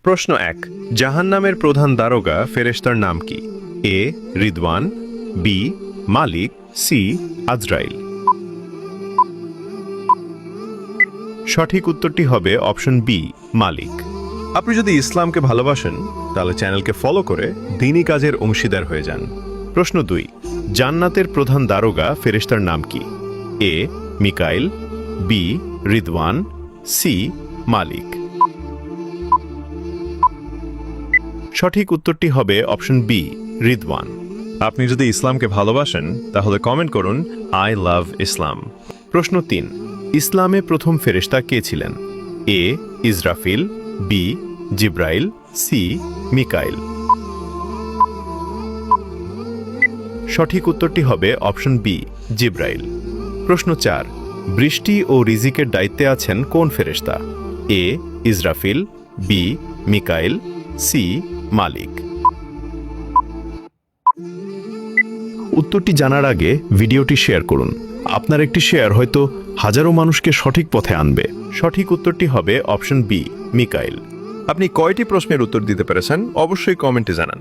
প্রশ্ন ১ জাহান্নামের প্রধান দারোগা ফেরেশতার নাম কি? এ রিদওয়ান, বি মালিক, সি আজরাইল। সঠিক উত্তরটি হবে অপশন বি মালিক। আপনি যদি ইসলামকে ভালোবাসেন তাহলে চ্যানেলকে ফলো করে দ্বীনি কাজের অংশীদার হয়ে যান। প্রশ্ন ২ জান্নাতের প্রধান দারোগা ফেরেশতার নাম কি? এ মিকাইল, বি রিদওয়ান, সি মালিক। সঠিক উত্তরটি হবে অপশন বি রিদওয়ান। আপনি যদি ইসলামকে ভালোবাসেন তাহলে কমেন্ট করুন আই লাভ ইসলাম। প্রশ্ন ৩ ইসলামে প্রথম ফেরেশতা কে ছিলেন? এ ইসরাফিল, বি জিব্রাইল, সি মিকাইল। সঠিক উত্তরটি হবে অপশন বি জিব্রাইল। প্রশ্ন ৪ বৃষ্টি ও রিজিকের দায়িত্বে আছেন কোন ফেরেশতা? এ ইসরাফিল, বি মিকাইল, সি মালিক। উত্তরটি জানার আগে ভিডিওটি শেয়ার করুন। আপনার একটি শেয়ার হয়তো হাজারো মানুষকে সঠিক পথে আনবে। সঠিক উত্তরটি হবে অপশন বি মিকাইল। আপনি কয়টি প্রশ্নের উত্তর দিতে পেরেছেন অবশ্যই কমেন্টে জানান।